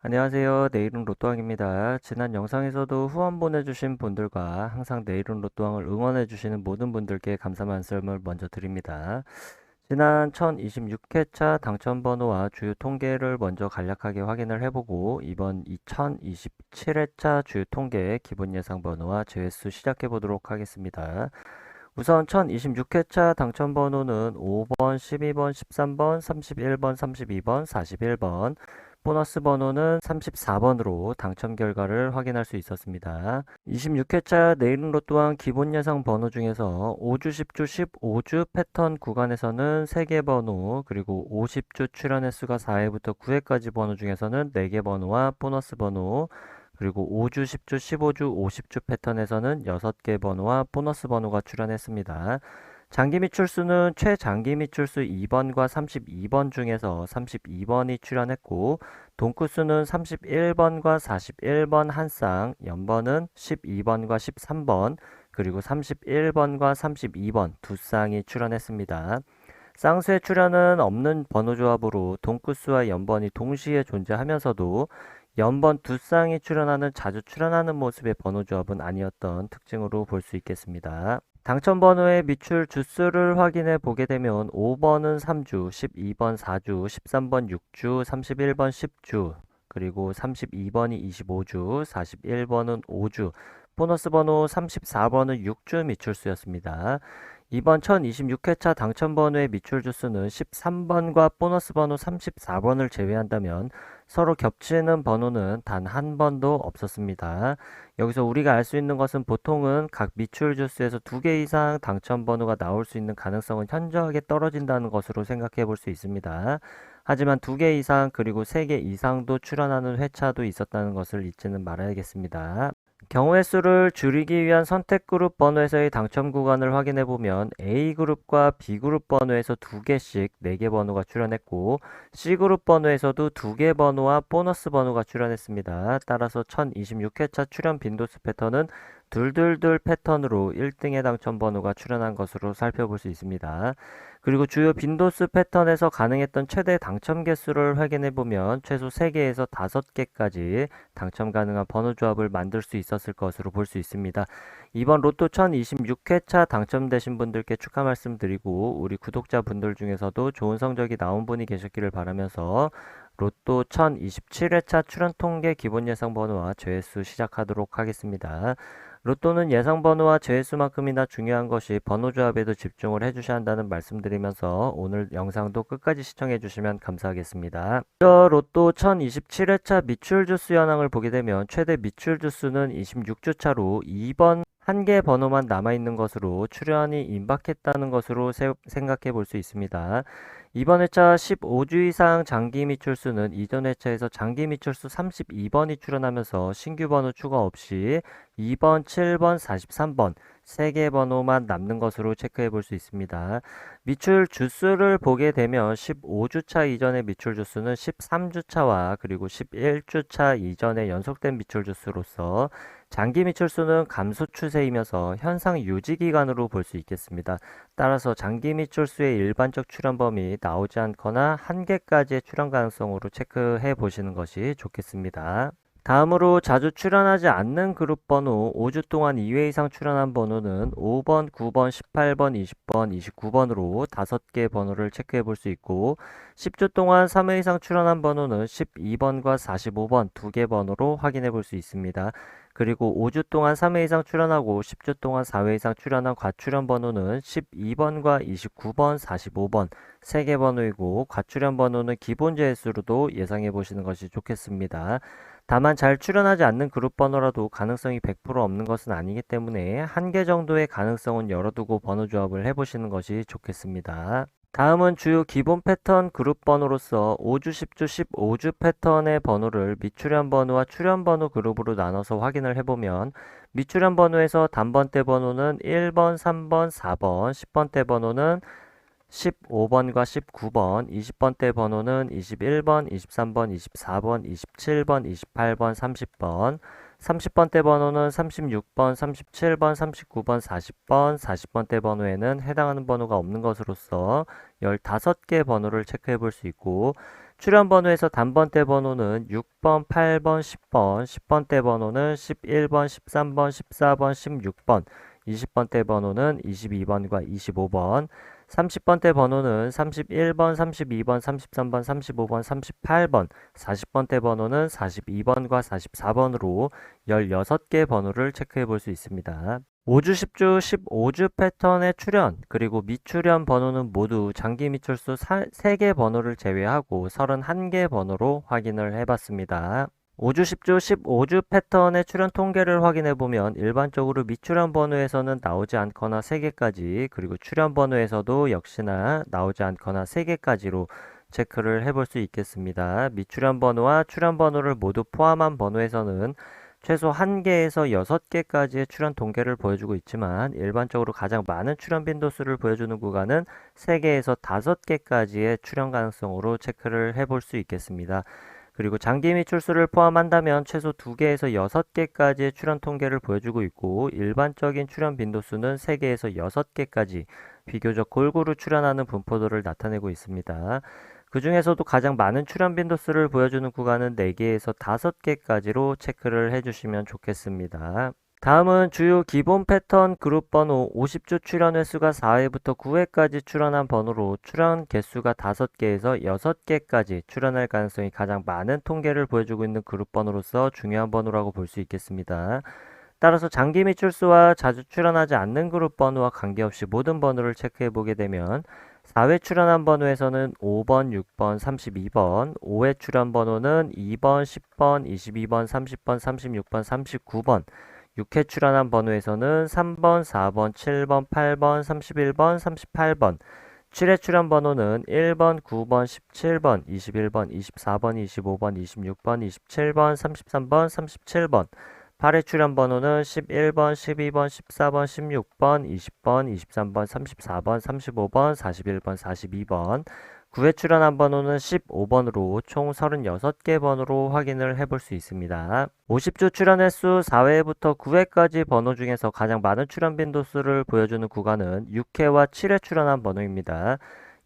안녕하세요. 내일은 로또왕입니다. 지난 영상에서도 후원 보내주신 분들과 항상 내일은 로또왕을 응원해주시는 모든 분들께 감사 말씀을 먼저 드립니다. 지난 1026회차 당첨번호와 주요 통계를 먼저 간략하게 확인을 해보고 이번 2027회차 주요 통계 기본 예상 번호와 제외수 시작해 보도록 하겠습니다. 우선 1026회차 당첨번호는 5번, 12번, 13번, 31번, 32번, 41번, 보너스 번호는 34번으로 당첨 결과를 확인할 수 있었습니다. 26회차 내일은 로또왕 기본 예상 번호 중에서 5주, 10주, 15주 패턴 구간에서는 3개 번호, 그리고 50주 출연 횟수가 4회부터 9회까지 번호 중에서는 4개 번호와 보너스 번호, 그리고 5주, 10주, 15주, 50주 패턴에서는 6개 번호와 보너스 번호가 출연했습니다. 장기 미출수는 최장기 미출수 2번과 32번 중에서 32번이 출연했고, 동구수는 31번과 41번 한 쌍, 연번은 12번과 13번, 그리고 31번과 32번 두 쌍이 출연했습니다. 쌍수의 출연은 없는 번호조합으로 동구수와 연번이 동시에 존재하면서도 연번 두 쌍이 출연하는 자주 출연하는 모습의 번호조합은 아니었던 특징으로 볼 수 있겠습니다. 당첨 번호의 미출 주수를 확인해 보게 되면 5번은 3주, 12번 4주, 13번 6주, 31번 10주, 그리고 32번이 25주, 41번은 5주, 보너스 번호 34번은 6주 미출수였습니다. 이번 1026회차 당첨 번호의 미출 주수는 13번과 보너스 번호 34번을 제외한다면 서로 겹치는 번호는 단 한 번도 없었습니다. 여기서 우리가 알 수 있는 것은 보통은 각 미출 주수에서 2개 이상 당첨 번호가 나올 수 있는 가능성은 현저하게 떨어진다는 것으로 생각해 볼 수 있습니다. 하지만 2개 이상 그리고 3개 이상도 출연하는 회차도 있었다는 것을 잊지는 말아야겠습니다. 경우의 수를 줄이기 위한 선택그룹 번호에서의 당첨 구간을 확인해 보면 A그룹과 B그룹 번호에서 2개씩 4개 번호가 출연했고 C그룹 번호에서도 2개 번호와 보너스 번호가 출연했습니다. 따라서 1026회차 출연 빈도수 패턴은 둘둘둘 패턴으로 1등의 당첨 번호가 출연한 것으로 살펴볼 수 있습니다. 그리고 주요 빈도수 패턴에서 가능했던 최대 당첨 개수를 확인해 보면 최소 3개에서 5개까지 당첨 가능한 번호 조합을 만들 수 있었을 것으로 볼 수 있습니다. 이번 로또 1026회차 당첨되신 분들께 축하 말씀드리고 우리 구독자분들 중에서도 좋은 성적이 나온 분이 계셨기를 바라면서 로또 1027회차 출연 통계 기본 예상 번호와 제외수 시작하도록 하겠습니다. 로또는 예상 번호와 제외수만큼이나 중요한 것이 번호 조합에도 집중을 해주셔야 한다는 말씀드리면서 오늘 영상도 끝까지 시청해 주시면 감사하겠습니다. 먼저 로또 1027회차 미출 주수 현황을 보게 되면 최대 미출 주수는 26주차로 2번 한 개 번호만 남아있는 것으로 출연이 임박했다는 것으로 생각해 볼 수 있습니다. 이번 회차 15주 이상 장기 미출수는 이전 회차에서 장기 미출수 32번이 출연하면서 신규 번호 추가 없이 2번, 7번, 43번 3개 번호만 남는 것으로 체크해 볼 수 있습니다. 미출 주수를 보게 되면 15주차 이전의 미출 주수는 13주차와 그리고 11주차 이전의 연속된 미출 주수로서 장기 미출수는 감소 추세이면서 현상 유지 기간으로 볼 수 있겠습니다. 따라서 장기 미출수의 일반적 출현 범위 나오지 않거나 한 개까지의 출현 가능성으로 체크해 보시는 것이 좋겠습니다. 다음으로 자주 출연하지 않는 그룹 번호 5주 동안 2회 이상 출연한 번호는 5번, 9번, 18번, 20번, 29번으로 5개 번호를 체크해 볼 수 있고 10주 동안 3회 이상 출연한 번호는 12번과 45번 2개 번호로 확인해 볼 수 있습니다. 그리고 5주 동안 3회 이상 출연하고 10주 동안 4회 이상 출연한 과출연 번호는 12번과 29번, 45번 3개 번호이고 과출연 번호는 기본 제수로도 예상해 보시는 것이 좋겠습니다. 다만 잘 출연하지 않는 그룹 번호라도 가능성이 100% 없는 것은 아니기 때문에 한 개 정도의 가능성은 열어두고 번호 조합을 해보시는 것이 좋겠습니다. 다음은 주요 기본 패턴 그룹 번호로서 5주, 10주, 15주 패턴의 번호를 미출현 번호와 출현 번호 그룹으로 나눠서 확인을 해보면 미출현 번호에서 단번대 번호는 1번, 3번, 4번, 10번대 번호는 15번과 19번, 20번대 번호는 21번, 23번, 24번, 27번, 28번, 30번, 30번대 번호는 36번, 37번, 39번, 40번, 40번대 번호에는 해당하는 번호가 없는 것으로서 15개 번호를 체크해 볼 수 있고 출연번호에서 단번대 번호는 6번, 8번, 10번, 10번대 번호는 11번, 13번, 14번, 16번, 20번대 번호는 22번과 25번, 30번대 번호는 31번, 32번, 33번, 35번, 38번, 40번대 번호는 42번과 44번으로 16개 번호를 체크해 볼 수 있습니다. 5주, 10주, 15주 패턴의 출연, 그리고 미출연 번호는 모두 장기 미출수 3개 번호를 제외하고 31개 번호로 확인을 해봤습니다. 5주, 10주, 15주 패턴의 출연 통계를 확인해 보면 일반적으로 미출연 번호에서는 나오지 않거나 3개까지, 그리고 출연 번호에서도 역시나 나오지 않거나 3개까지로 체크를 해볼 수 있겠습니다. 미출연 번호와 출연 번호를 모두 포함한 번호에서는 최소 1개에서 6개까지의 출연 통계를 보여주고 있지만 일반적으로 가장 많은 출연 빈도수를 보여주는 구간은 3개에서 5개까지의 출연 가능성으로 체크를 해볼 수 있겠습니다. 그리고 장기 미출수를 포함한다면 최소 2개에서 6개까지의 출연 통계를 보여주고 있고 일반적인 출연 빈도수는 3개에서 6개까지 비교적 골고루 출연하는 분포도를 나타내고 있습니다. 그 중에서도 가장 많은 출연 빈도수를 보여주는 구간은 4개에서 5개까지로 체크를 해주시면 좋겠습니다. 다음은 주요 기본 패턴 그룹 번호 50주 출연 횟수가 4회부터 9회까지 출연한 번호로 출연 개수가 5개에서 6개까지 출연할 가능성이 가장 많은 통계를 보여주고 있는 그룹 번호로서 중요한 번호라고 볼 수 있겠습니다. 따라서 장기 미출수와 자주 출연하지 않는 그룹 번호와 관계없이 모든 번호를 체크해 보게 되면 4회 출연한 번호에서는 5번, 6번, 32번, 5회 출연 번호는 2번, 10번, 22번, 30번, 36번, 39번, 6회 출연한 번호에서는 3번, 4번, 7번, 8번, 31번, 38번, 7회 출연 번호는 1번, 9번, 17번, 21번, 24번, 25번, 26번, 27번, 33번, 37번, 8회 출연 번호는 11번, 12번, 14번, 16번, 20번, 23번, 34번, 35번, 41번, 42번, 9회 출연한 번호는 15번으로 총 36개 번호로 확인을 해볼 수 있습니다. 50주 출연 횟수 4회부터 9회까지 번호 중에서 가장 많은 출연 빈도수를 보여주는 구간은 6회와 7회 출연한 번호입니다.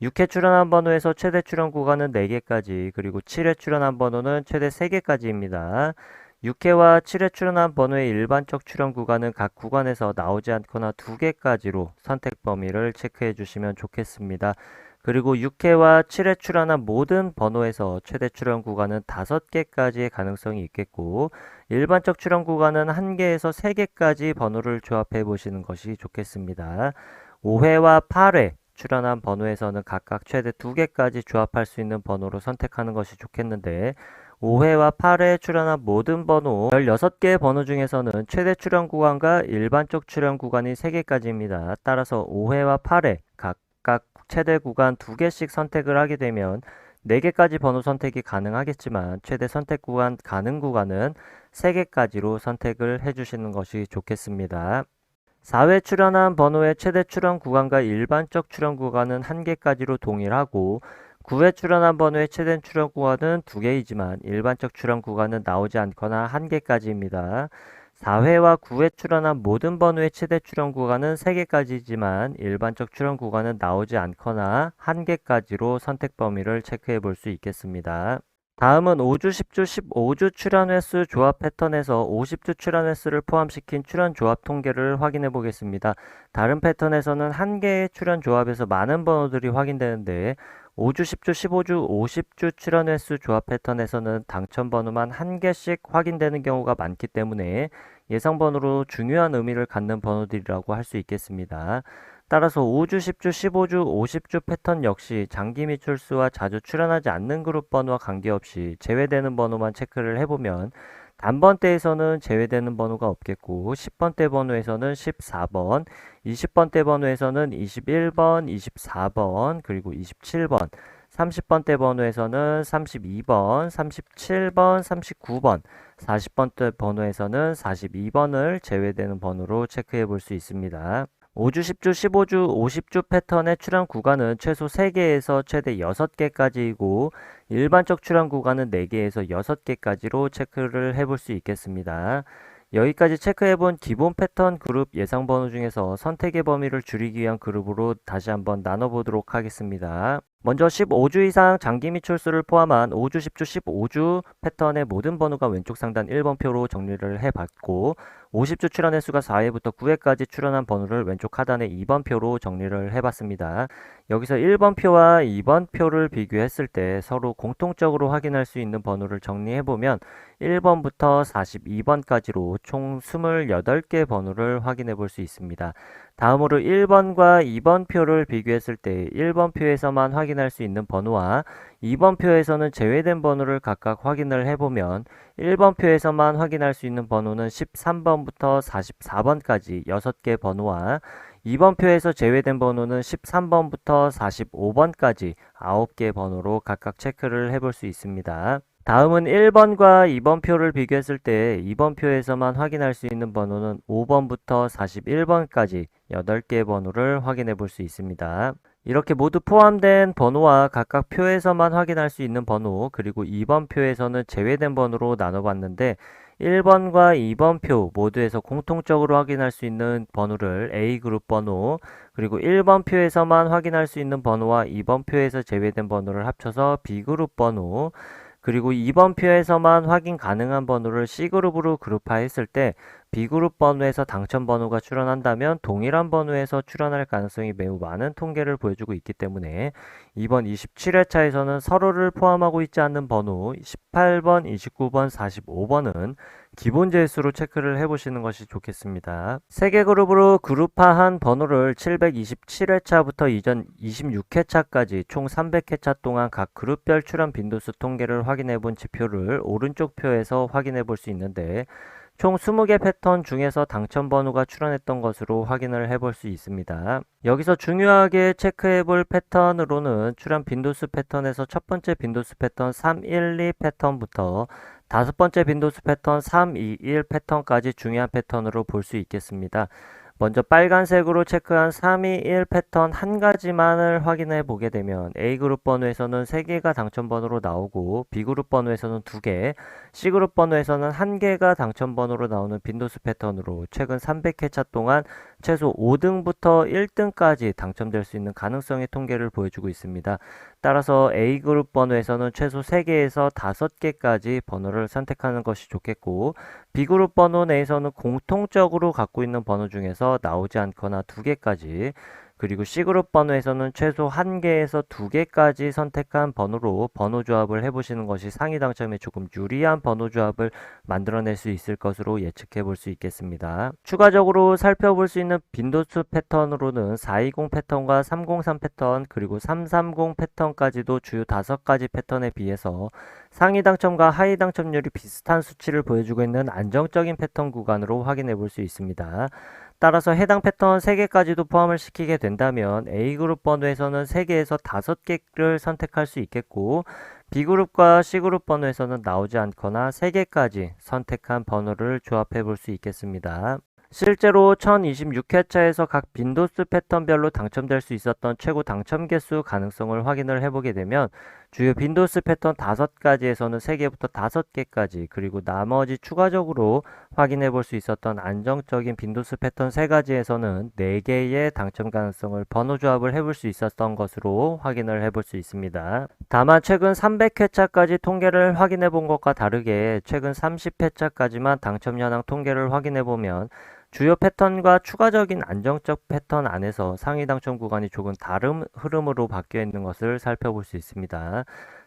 6회 출연한 번호에서 최대 출연 구간은 4개까지, 그리고 7회 출연한 번호는 최대 3개까지입니다. 6회와 7회 출연한 번호의 일반적 출연 구간은 각 구간에서 나오지 않거나 2개까지로 선택 범위를 체크해 주시면 좋겠습니다. 그리고 6회와 7회 출연한 모든 번호에서 최대 출연 구간은 5개까지의 가능성이 있겠고 일반적 출연 구간은 1개에서 3개까지 번호를 조합해 보시는 것이 좋겠습니다. 5회와 8회 출연한 번호에서는 각각 최대 2개까지 조합할 수 있는 번호로 선택하는 것이 좋겠는데 5회와 8회 출연한 모든 번호 16개 번호 중에서는 최대 출연 구간과 일반적 출연 구간이 3개까지입니다. 따라서 5회와 8회 각각 최대 구간 2개씩 선택을 하게 되면 4개까지 번호 선택이 가능하겠지만 최대 선택 구간 가능 구간은 3개까지로 선택을 해주시는 것이 좋겠습니다. 4회 출연한 번호의 최대 출연 구간과 일반적 출연 구간은 1개까지로 동일하고 9회 출연한 번호의 최대 출연 구간은 2개이지만 일반적 출연 구간은 나오지 않거나 1개까지입니다. 4회와 9회 출연한 모든 번호의 최대 출연 구간은 3개까지지만 일반적 출연 구간은 나오지 않거나 1개까지로 선택 범위를 체크해 볼 수 있겠습니다. 다음은 5주, 10주, 15주 출연 횟수 조합 패턴에서 50주 출연 횟수를 포함시킨 출연 조합 통계를 확인해 보겠습니다. 다른 패턴에서는 1개의 출연 조합에서 많은 번호들이 확인되는데 5주, 10주, 15주, 50주 출연 횟수 조합 패턴에서는 당첨 번호만 1개씩 확인되는 경우가 많기 때문에 예상 번호로 중요한 의미를 갖는 번호들이라고 할 수 있겠습니다. 따라서 5주, 10주, 15주, 50주 패턴 역시 장기 미출수와 자주 출연하지 않는 그룹 번호와 관계없이 제외되는 번호만 체크를 해보면 단번대에서는 제외되는 번호가 없겠고 10번대 번호에서는 14번, 20번대 번호에서는 21번, 24번, 그리고 27번, 30번대 번호에서는 32번, 37번, 39번, 40번대 번호에서는 42번을 제외되는 번호로 체크해 볼 수 있습니다. 5주, 10주, 15주, 50주 패턴의 출연 구간은 최소 3개에서 최대 6개까지이고 일반적 출연 구간은 4개에서 6개까지로 체크를 해볼 수 있겠습니다. 여기까지 체크해본 기본 패턴 그룹 예상 번호 중에서 선택의 범위를 줄이기 위한 그룹으로 다시 한번 나눠보도록 하겠습니다. 먼저 15주 이상 장기 미출수를 포함한 5주, 10주, 15주 패턴의 모든 번호가 왼쪽 상단 1번표로 정리를 해봤고 50주 출현 횟수가 4회부터 9회까지 출현한 번호를 왼쪽 하단의 2번표로 정리를 해봤습니다. 여기서 1번표와 2번표를 비교했을 때 서로 공통적으로 확인할 수 있는 번호를 정리해보면 1번부터 42번까지로 총 28개 번호를 확인해 볼 수 있습니다. 다음으로 1번과 2번표를 비교했을 때 1번표에서만 확인할 수 있는 번호와 2번표에서는 제외된 번호를 각각 확인을 해보면 1번표에서만 확인할 수 있는 번호는 13번부터 44번까지 6개 번호와 2번표에서 제외된 번호는 13번부터 45번까지 9개 번호로 각각 체크를 해볼 수 있습니다. 다음은 1번과 2번표를 비교했을 때 2번표에서만 확인할 수 있는 번호는 5번부터 41번까지 8개 번호를 확인해 볼 수 있습니다. 이렇게 모두 포함된 번호와 각각 표에서만 확인할 수 있는 번호, 그리고 2번 표에서는 제외된 번호로 나눠봤는데 1번과 2번 표 모두에서 공통적으로 확인할 수 있는 번호를 A그룹 번호, 그리고 1번 표에서만 확인할 수 있는 번호와 2번 표에서 제외된 번호를 합쳐서 B그룹 번호, 그리고 2번 표에서만 확인 가능한 번호를 C그룹으로 그룹화했을 때 B그룹 번호에서 당첨 번호가 출현한다면 동일한 번호에서 출현할 가능성이 매우 많은 통계를 보여주고 있기 때문에 이번 27회차에서는 서로를 포함하고 있지 않는 번호 18번, 29번, 45번은 기본 재수로 체크를 해보시는 것이 좋겠습니다. 3개 그룹으로 그룹화한 번호를 727회차부터 이전 26회차까지 총 300회차 동안 각 그룹별 출현 빈도수 통계를 확인해 본 지표를 오른쪽 표에서 확인해 볼 수 있는데 총 20개 패턴 중에서 당첨 번호가 출현했던 것으로 확인을 해볼 수 있습니다. 여기서 중요하게 체크해 볼 패턴으로는 출현 빈도수 패턴에서 첫 번째 빈도수 패턴 312 패턴부터 다섯 번째 빈도수 패턴 321 패턴까지 중요한 패턴으로 볼 수 있겠습니다. 먼저 빨간색으로 체크한 321 패턴 한 가지만을 확인해 보게 되면 A그룹 번호에서는 3개가 당첨 번호로 나오고 B그룹 번호에서는 2개, C그룹 번호에서는 1개가 당첨 번호로 나오는 빈도수 패턴으로 최근 300회차 동안 최소 5등부터 1등까지 당첨될 수 있는 가능성의 통계를 보여주고 있습니다. 따라서 A그룹 번호에서는 최소 3개에서 5개까지 번호를 선택하는 것이 좋겠고 B그룹 번호 내에서는 공통적으로 갖고 있는 번호 중에서 나오지 않거나 2개까지, 그리고 C그룹 번호에서는 최소 1개에서 2개까지 선택한 번호로 번호 조합을 해보시는 것이 상위 당첨에 조금 유리한 번호 조합을 만들어낼 수 있을 것으로 예측해 볼 수 있겠습니다. 추가적으로 살펴볼 수 있는 빈도수 패턴으로는 420 패턴과 303 패턴, 그리고 330 패턴까지도 주요 5가지 패턴에 비해서 상위 당첨과 하위 당첨률이 비슷한 수치를 보여주고 있는 안정적인 패턴 구간으로 확인해 볼 수 있습니다. 따라서 해당 패턴 3개까지도 포함을 시키게 된다면 A그룹 번호에서는 3개에서 5개를 선택할 수 있겠고 B그룹과 C그룹 번호에서는 나오지 않거나 3개까지 선택한 번호를 조합해 볼 수 있겠습니다. 실제로 1026회차에서 각 빈도수 패턴별로 당첨될 수 있었던 최고 당첨 개수 가능성을 확인을 해보게 되면 주요 빈도수 패턴 5가지에서는 3개부터 5개까지, 그리고 나머지 추가적으로 확인해 볼 수 있었던 안정적인 빈도수 패턴 3가지에서는 4개의 당첨 가능성을 번호 조합을 해볼 수 있었던 것으로 확인을 해볼 수 있습니다. 다만 최근 300회차까지 통계를 확인해 본 것과 다르게 최근 30회차까지만 당첨 현황 통계를 확인해 보면 주요 패턴과 추가적인 안정적 패턴 안에서 상위 당첨 구간이 조금 다른 흐름으로 바뀌어 있는 것을 살펴볼 수 있습니다.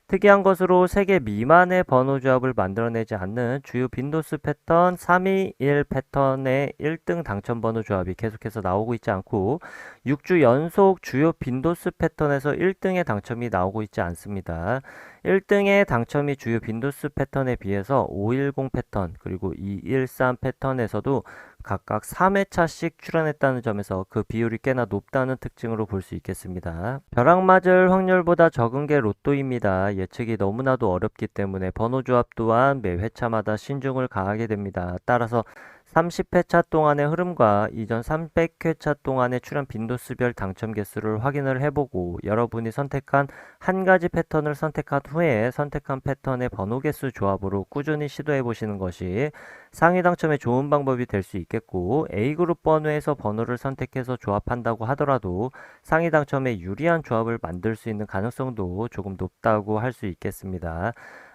특이한 것으로 3개 미만의 번호 조합을 만들어내지 않는 주요 빈도수 패턴 321 패턴의 1등 당첨 번호 조합이 계속해서 나오고 있지 않고 6주 연속 주요 빈도수 패턴에서 1등의 당첨이 나오고 있지 않습니다. 1등의 당첨이 주요 빈도수 패턴에 비해서 510 패턴 그리고 213 패턴에서도 각각 3회차씩 출현했다는 점에서 그 비율이 꽤나 높다는 특징으로 볼 수 있겠습니다. 벼락 맞을 확률보다 적은 게 로또입니다. 예측이 너무나도 어렵기 때문에 번호 조합 또한 매 회차마다 신중을 가하게 됩니다. 따라서 30회차 동안의 흐름과 이전 300회차 동안의 출연 빈도수별 당첨 개수를 확인을 해보고 여러분이 선택한 한 가지 패턴을 선택한 후에 선택한 패턴의 번호 개수 조합으로 꾸준히 시도해 보시는 것이 상위 당첨에 좋은 방법이 될 수 있겠고, A그룹 번호에서 번호를 선택해서 조합한다고 하더라도 상위 당첨에 유리한 조합을 만들 수 있는 가능성도 조금 높다고 할 수 있겠습니다.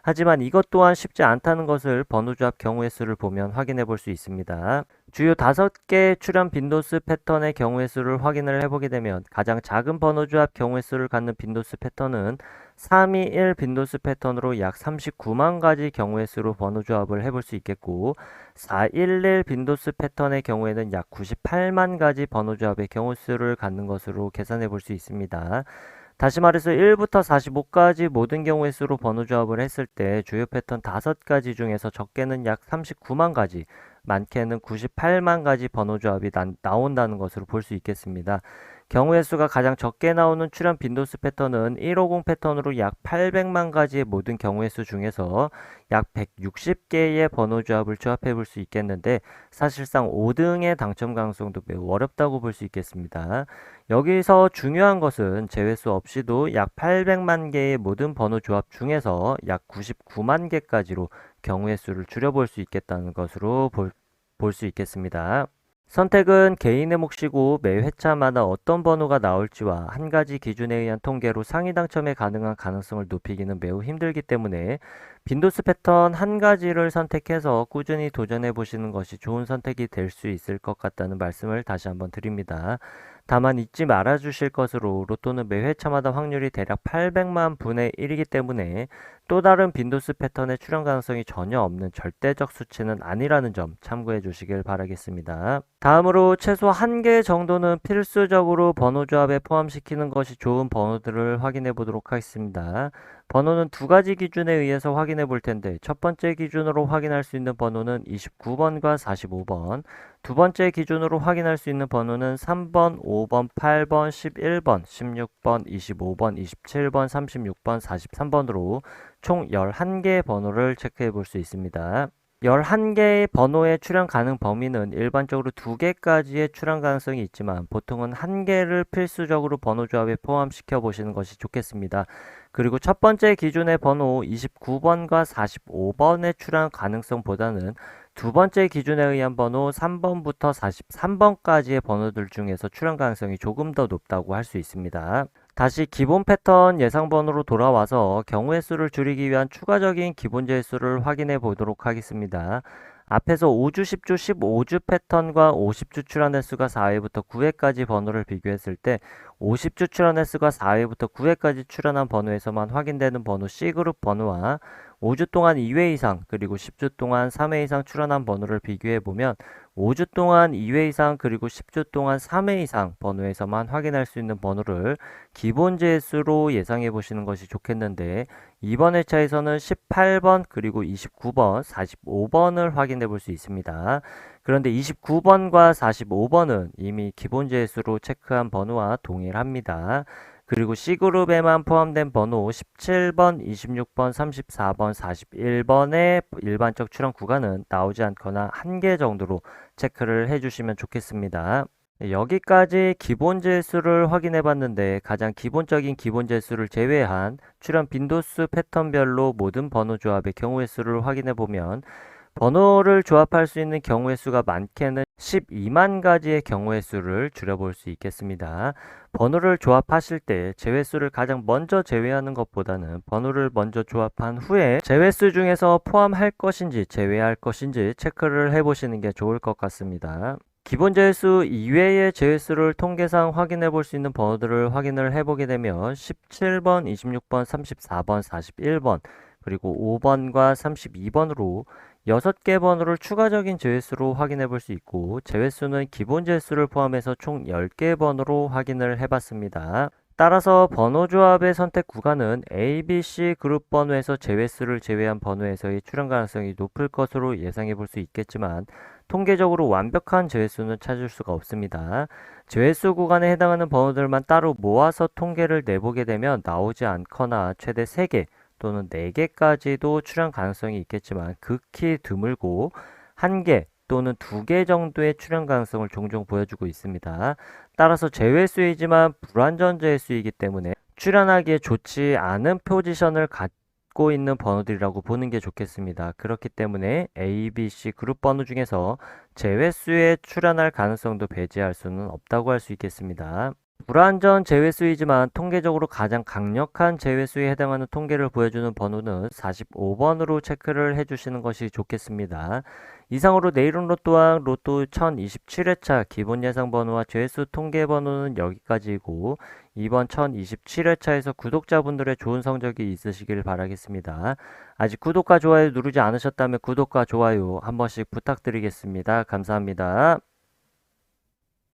하지만 이것 또한 쉽지 않다는 것을 번호조합 경우의 수를 보면 확인해 볼 수 있습니다. 주요 5개 출현 빈도수 패턴의 경우의 수를 확인을 해보게 되면 가장 작은 번호조합 경우의 수를 갖는 빈도수 패턴은 321 빈도수 패턴으로 약 39만 가지 경우의 수로 번호조합을 해볼 수 있겠고, 411 빈도수 패턴의 경우에는 약 98만 가지 번호조합의 경우 수를 갖는 것으로 계산해 볼 수 있습니다. 다시 말해서 1부터 45까지 모든 경우의 수로 번호 조합을 했을 때 주요 패턴 5가지 중에서 적게는 약 39만 가지, 많게는 98만 가지 번호 조합이 나온다는 것으로 볼 수 있겠습니다. 경우의 수가 가장 적게 나오는 출현 빈도수 패턴은 150 패턴으로 약 800만 가지의 모든 경우의 수 중에서 약 160개의 번호 조합을 조합해 볼 수 있겠는데, 사실상 5등의 당첨 가능성도 매우 어렵다고 볼 수 있겠습니다. 여기서 중요한 것은 제외수 없이도 약 800만 개의 모든 번호 조합 중에서 약 99만 개까지로 경우의 수를 줄여볼 수 있겠다는 것으로 볼 수 있겠습니다. 선택은 개인의 몫이고 매 회차마다 어떤 번호가 나올지와 한 가지 기준에 의한 통계로 상위 당첨에 가능한 가능성을 높이기는 매우 힘들기 때문에 빈도수 패턴 한 가지를 선택해서 꾸준히 도전해 보시는 것이 좋은 선택이 될 수 있을 것 같다는 말씀을 다시 한번 드립니다. 다만 잊지 말아 주실 것으로 로또는 매 회차마다 확률이 대략 800만 분의 1이기 때문에 또 다른 빈도수 패턴의 출현 가능성이 전혀 없는 절대적 수치는 아니라는 점 참고해 주시길 바라겠습니다. 다음으로 최소 1개 정도는 필수적으로 번호 조합에 포함시키는 것이 좋은 번호들을 확인해 보도록 하겠습니다. 번호는 2가지 기준에 의해서 확인해 볼 텐데, 첫 번째 기준으로 확인할 수 있는 번호는 29번과 45번, 두 번째 기준으로 확인할 수 있는 번호는 3번, 5번, 8번, 11번, 16번, 25번, 27번, 36번, 43번으로 총 11개의 번호를 체크해 볼 수 있습니다. 11개의 번호의 출현 가능 범위는 일반적으로 2개까지의 출현 가능성이 있지만 보통은 1개를 필수적으로 번호 조합에 포함시켜 보시는 것이 좋겠습니다. 그리고 첫 번째 기준의 번호 29번과 45번의 출현 가능성보다는 두 번째 기준에 의한 번호 3번부터 43번까지의 번호들 중에서 출현 가능성이 조금 더 높다고 할 수 있습니다. 다시 기본 패턴 예상 번호로 돌아와서 경우의 수를 줄이기 위한 추가적인 기본재의 수를 확인해 보도록 하겠습니다. 앞에서 5주, 10주, 15주 패턴과 50주 출현 횟수가 4회부터 9회까지 번호를 비교했을 때 50주 출현 횟수가 4회부터 9회까지 출현한 번호에서만 확인되는 번호 C그룹 번호와 5주 동안 2회 이상 그리고 10주 동안 3회 이상 출현한 번호를 비교해 보면 5주 동안 2회 이상 그리고 10주 동안 3회 이상 번호에서만 확인할 수 있는 번호를 기본 재수로 예상해 보시는 것이 좋겠는데, 이번 회차에서는 18번 그리고 29번, 45번을 확인해 볼 수 있습니다. 그런데 29번과 45번은 이미 기본 재수로 체크한 번호와 동일합니다. 그리고 C그룹에만 포함된 번호 17번, 26번, 34번, 41번의 일반적 출현 구간은 나오지 않거나 1개 정도로 체크를 해주시면 좋겠습니다. 여기까지 기본 재수를 확인해 봤는데, 가장 기본적인 기본 재수를 제외한 출현 빈도수 패턴별로 모든 번호 조합의 경우의 수를 확인해 보면 번호를 조합할 수 있는 경우의 수가 많게는 12만 가지의 경우의 수를 줄여볼 수 있겠습니다. 번호를 조합하실 때 제외수를 가장 먼저 제외하는 것보다는 번호를 먼저 조합한 후에 제외수 중에서 포함할 것인지 제외할 것인지 체크를 해보시는 게 좋을 것 같습니다. 기본 제외수 이외의 제외수를 통계상 확인해 볼 수 있는 번호들을 확인을 해보게 되면 17번, 26번, 34번, 41번, 그리고 5번과 32번으로 6개 번호를 추가적인 제외수로 확인해 볼 수 있고, 제외수는 기본 제외수를 포함해서 총 10개 번호로 확인을 해봤습니다. 따라서 번호 조합의 선택 구간은 A, B, C 그룹 번호에서 제외수를 제외한 번호에서의 출현 가능성이 높을 것으로 예상해 볼 수 있겠지만, 통계적으로 완벽한 제외수는 찾을 수가 없습니다. 제외수 구간에 해당하는 번호들만 따로 모아서 통계를 내보게 되면 나오지 않거나 최대 3개 또는 4개까지도 출현 가능성이 있겠지만 극히 드물고, 1개 또는 2개 정도의 출현 가능성을 종종 보여주고 있습니다. 따라서 제외수이지만 불완전 제외수이기 때문에 출현하기에 좋지 않은 포지션을 갖고 있는 번호들이라고 보는 게 좋겠습니다. 그렇기 때문에 A, B, C 그룹 번호 중에서 제외수에 출현할 가능성도 배제할 수는 없다고 할 수 있겠습니다. 불완전 제외수이지만 통계적으로 가장 강력한 제외수에 해당하는 통계를 보여주는 번호는 45번으로 체크를 해주시는 것이 좋겠습니다. 이상으로 내일은 로또왕 로또 1027회차 기본 예상 번호와 제외수 통계 번호는 여기까지이고 이번 1027회차에서 구독자분들의 좋은 성적이 있으시길 바라겠습니다. 아직 구독과 좋아요 누르지 않으셨다면 구독과 좋아요 한 번씩 부탁드리겠습니다. 감사합니다.